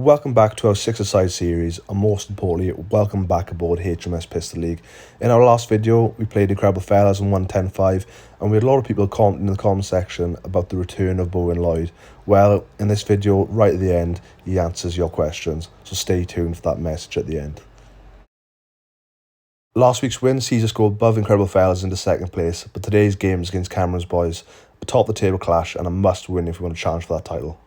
welcome back to our six-a-side series, and most importantly, welcome back aboard HMS Pistol League. In our last video, we played Incredible Fellas and won 10-5, and we had a lot of people commenting in the comment section about the return of Bowen Lloyd. Well, in this video, right at the end, he answers your questions, so stay tuned for that message at the end. Last week's win sees us go above Incredible Fellas into second place, but today's game is against Cameron's boys, a top-of-the-table clash and a must-win if we want to challenge for that title.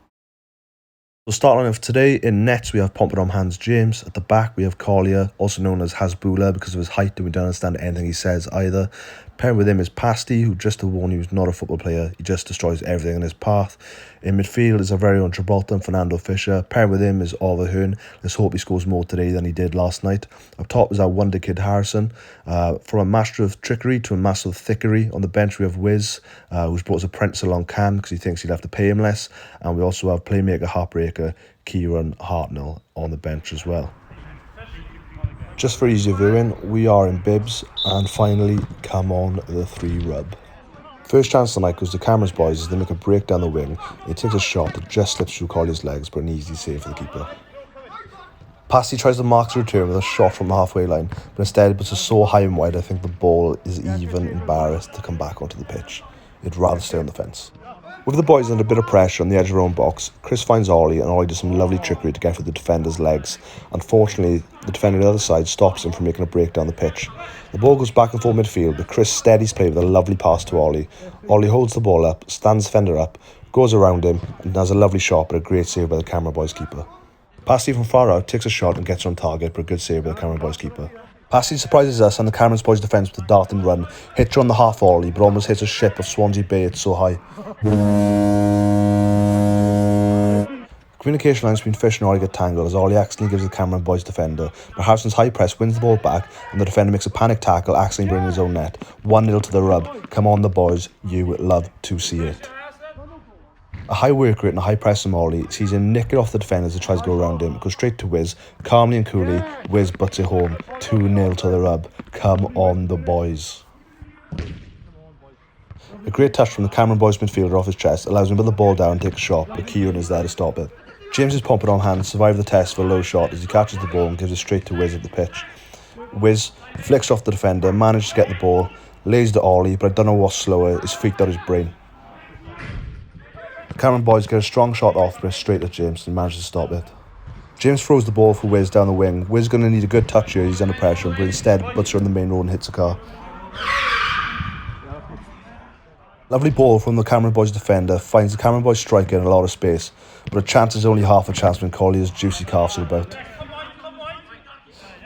So starting off today, in nets we have Pompidom Hands James. At the back we have Collier, also known as Hasbullah because of his height and we don't understand anything he says either. Pairing with him is Pasty, who, just to warn you, is not a football player. He just destroys everything in his path. In midfield is our very own Gibraltar and Fernando Fisher. Pairing with him is Oliver Hearn. Let's hope he scores more today than he did last night. Up top is our wonder kid Harrison. From a master of trickery to a master of thickery. On the bench we have Wiz, who's brought his apprentice along Cam because he thinks he'll have to pay him less. And we also have playmaker Heartbreaker Kieran Hartnell on the bench as well. Just for easier viewing, we are in bibs, and finally, come on the 3 rub. First chance tonight goes to Cameron's boys as they make a break down the wing. He takes a shot that just slips through Collier's legs, but an easy save for the keeper. Passy tries to mark the return with a shot from the halfway line, but instead puts it so high and wide I think the ball is even embarrassed to come back onto the pitch. It'd rather stay on the fence. With the boys under a bit of pressure on the edge of their own box, Chris finds Ollie, and Ollie does some lovely trickery to get through the defender's legs. Unfortunately, the defender on the other side stops him from making a break down the pitch. The ball goes back and forth midfield, but Chris steadies play with a lovely pass to Ollie. Ollie holds the ball up, stands the defender up, goes around him, and has a lovely shot, but a great save by the Cameron boys keeper. Passy from far out takes a shot and gets on target, but a good save by the Cameron boys keeper. Passy surprises us and the Cameron's boys' defence with a dart and run, hits her on the half volley, but almost hits a ship of Swansea Bay, it's so high. Communication lines between Fish and Ollie get tangled as Ollie accidentally gives the Cameron boys defender, but Harrison's high press wins the ball back and the defender makes a panic tackle, accidentally bringing his own net. 1-0 to the rub. Come on the boys, you would love to see it. A high work rate and a high press from Ollie sees him nick it off the defender as he tries to go around him. It goes straight to Wiz. Calmly and coolly, Wiz butts it home. 2-0 to the rub. Come on the boys. A great touch from the Cameron boys midfielder off his chest allows him to put the ball down and take a shot, but Kieran is there to stop it. James's Pompidom hands survive the test for a low shot as he catches the ball and gives it straight to Wiz at the pitch. Wiz flicks off the defender, manages to get the ball, lays to Ollie, but I don't know what's slower, his feet out his brain. The Cameron boys get a strong shot off, but it's straight at James and manages to stop it. James throws the ball for Wiz down the wing. Wiz going to need a good touch here, he's under pressure, but instead puts her on the main road and hits a car. Lovely ball from the Cameron boys defender, finds the Cameron boys striker in a lot of space, but a chance is only half a chance when Collier's juicy calves are about.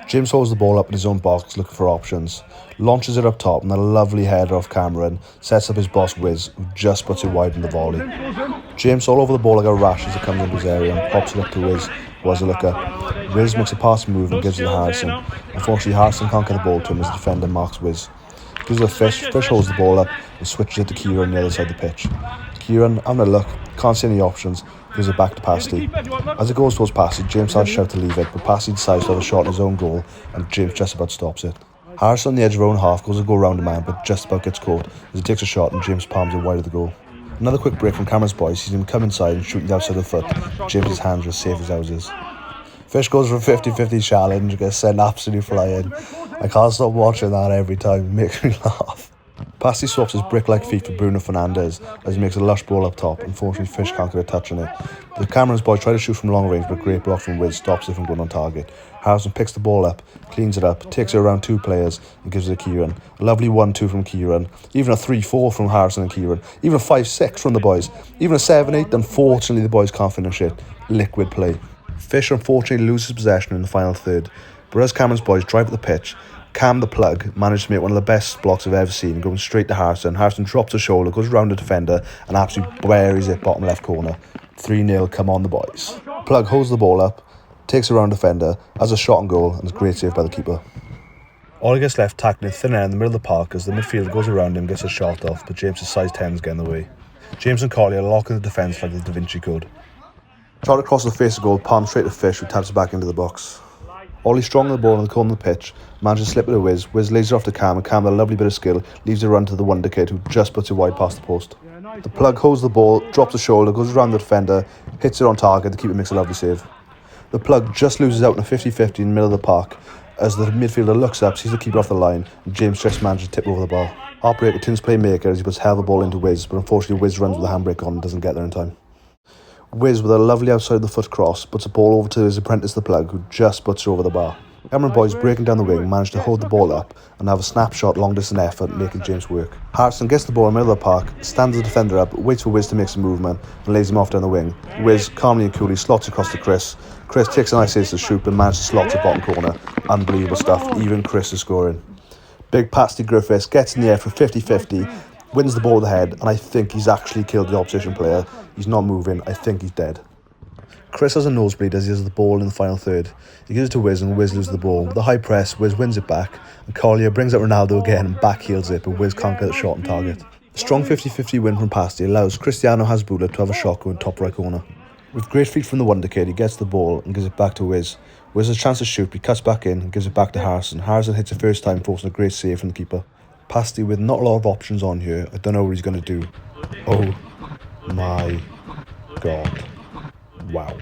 James holds the ball up in his own box looking for options, launches it up top and a lovely header off Cameron sets up his boss Wiz, who just puts it wide in the volley. James all over the ball like a rash as it comes into his area and pops it up to Wiz, who has a look up. Wiz makes a passing move and gives it to Harrison. Unfortunately, Harrison can't get the ball to him as the defender marks Wiz. Gives it to Fish. Fish holds the ball up and switches it to Kieran on the other side of the pitch. Kieran, having a look, can't see any options, gives it back to Pasty. As it goes towards Pasty, James has a shout to leave it, but Pasty decides to have a shot in his own goal and James just about stops it. Harrison on the edge of her own half goes to go around the man, but just about gets caught as he takes a shot and James palms it wide of the goal. Another quick break from Cameron's boys sees him come inside and shoot the outside of the foot. James's hands are as safe as houses. Fish goes for a 50-50 challenge, gets sent absolutely flying. I can't stop watching that every time, it makes me laugh. Pasty swaps his brick-like feet for Bruno Fernandes as he makes a lush ball up top. Unfortunately, Fish can't get a touch on it. The Cameron's boy try to shoot from long range, but a great block from Wiz stops it from going on target. Harrison picks the ball up, cleans it up, takes it around 2 players and gives it to Kieran. A lovely 1-2 from Kieran, even a 3-4 from Harrison and Kieran, even a 5-6 from the boys, even a 7-8. Unfortunately, the boys can't finish it. Liquid play. Fish unfortunately loses possession in the final third, but as Cameron's boys drive up the pitch, Cam the plug managed to make one of the best blocks I've ever seen, going straight to Harrison. Harrison drops his shoulder, goes around the defender and absolutely buries it bottom left corner. 3-0, come on the boys. Plug holds the ball up, takes around defender, has a shot on goal and is a great save by the keeper. Ollie gets left tackling thin air in the middle of the park as the midfielder goes around him, gets a shot off, but James' size 10 is getting in the way. James and Collier lock in the defence like the Da Vinci Code. Shot across the face of goal, palm straight to Fish, who taps it back into the box. Ollie strong on the ball in the corner of the pitch, manages to slip it to Wiz. Wiz lays it off to Cam, and Cam with a lovely bit of skill leaves it run to the wonder kid, who just puts it wide past the post. The plug holds the ball, drops the shoulder, goes around the defender, hits it on target, the keeper makes a lovely save. The plug just loses out in a 50-50 in the middle of the park as the midfielder looks up, sees the keeper off the line, and James just manages to tip over the ball. Heartbreaker turns playmaker as he puts hell of a ball into Wiz, but unfortunately Wiz runs with the handbrake on and doesn't get there in time. Wiz, with a lovely outside the foot cross, puts a ball over to his apprentice the plug, who just puts her over the bar. Cameron Boyce, breaking down the wing, managed to hold the ball up and have a snapshot long distance effort, making James work. Harrison gets the ball in the middle of the park, stands the defender up, waits for Wiz to make some movement and lays him off down the wing. Wiz calmly and coolly slots across to Chris. Chris takes a nice ace to shoot and manages to slot to the bottom corner. Unbelievable stuff, even Chris is scoring. Big Pasty Griffiths gets in the air for 50-50, wins the ball with the head, and I think he's actually killed the opposition player. He's not moving, I think he's dead. Chris has a nosebleed as he has the ball in the final third. He gives it to Wiz and Wiz loses the ball. With a high press, Wiz wins it back, and Collier brings out Ronaldo again and backheels it, but Wiz can't get the shot on target. A strong 50-50 win from Pasty allows Cristiano Hasbulla to have a shot going top right corner. With great feet from the Wonder Kid, he gets the ball and gives it back to Wiz. Wiz has a chance to shoot, but he cuts back in and gives it back to Harrison. Harrison hits it first time, forcing a great save from the keeper. Pasty with not a lot of options on here. I don't know what he's going to do. Oh my god. Wow.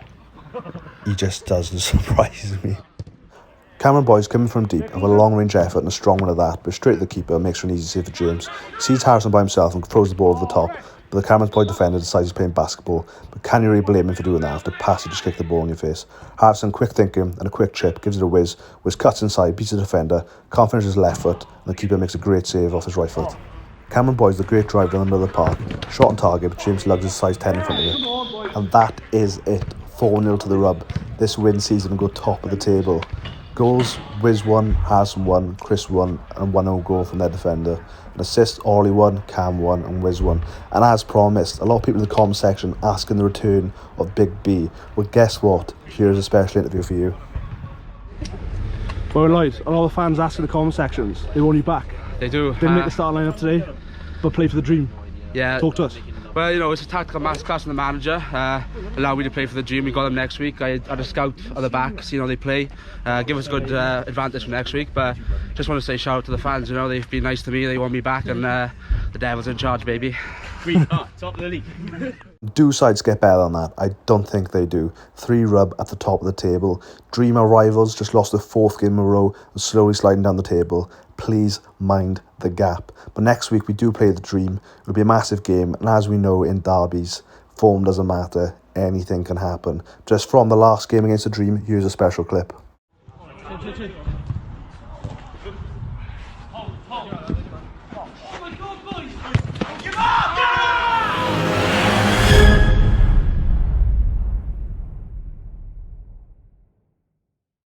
He just doesn't surprise me. Cameron Boyce, coming from deep, have a long-range effort and a strong one at that, but straight to the keeper makes for an easy save for James. He sees Harrison by himself and throws the ball over the top, but the Cameron Boyce defender decides he's playing basketball. But can you really blame him for doing that after Pasty just kicked the ball in your face? Harrison, quick thinking and a quick chip, gives it a Wiz. Wiz cuts inside, beats the defender, can't finish his left foot, and the keeper makes a great save off his right foot. Cameron Boyce, the great drive down the middle of the park, shot on target, but James lugs his size 10 in front of it. And that is it. 4-0 to the Rub. This win sees them go top of the table. Goals, Wiz 1, Harrison 1, Chris 1, and 1-0 goal from their defender. An assist, Ollie 1, Cam 1, and Wiz 1. And as promised, a lot of people in the comment section asking the return of Big B. Well, guess what? Here's a special interview for you. Well, Lloyd, a lot of fans asking in the comment sections, they want you back. They do. Didn't make the start lineup today, but play for the dream. Yeah. Talk to us. Well, you know, it's a tactical masterclass from the manager. Allow me to play for the dream. We got them next week. I had a scout at the back, see how they play. Give us a good advantage for next week. But just want to say shout out to the fans. You know, they've been nice to me. They want me back, and the Devil's in charge, baby. Top of the league. Do sides get better than that? I don't think they do. 3 Rub at the top of the table. Dream our rivals, just lost their 4th game in a row and slowly sliding down the table. Please mind the gap. But next week we do play the Dream. It'll be a massive game, and as we know in derbies, form doesn't matter. Anything can happen. Just from the last game against the Dream, here's a special clip.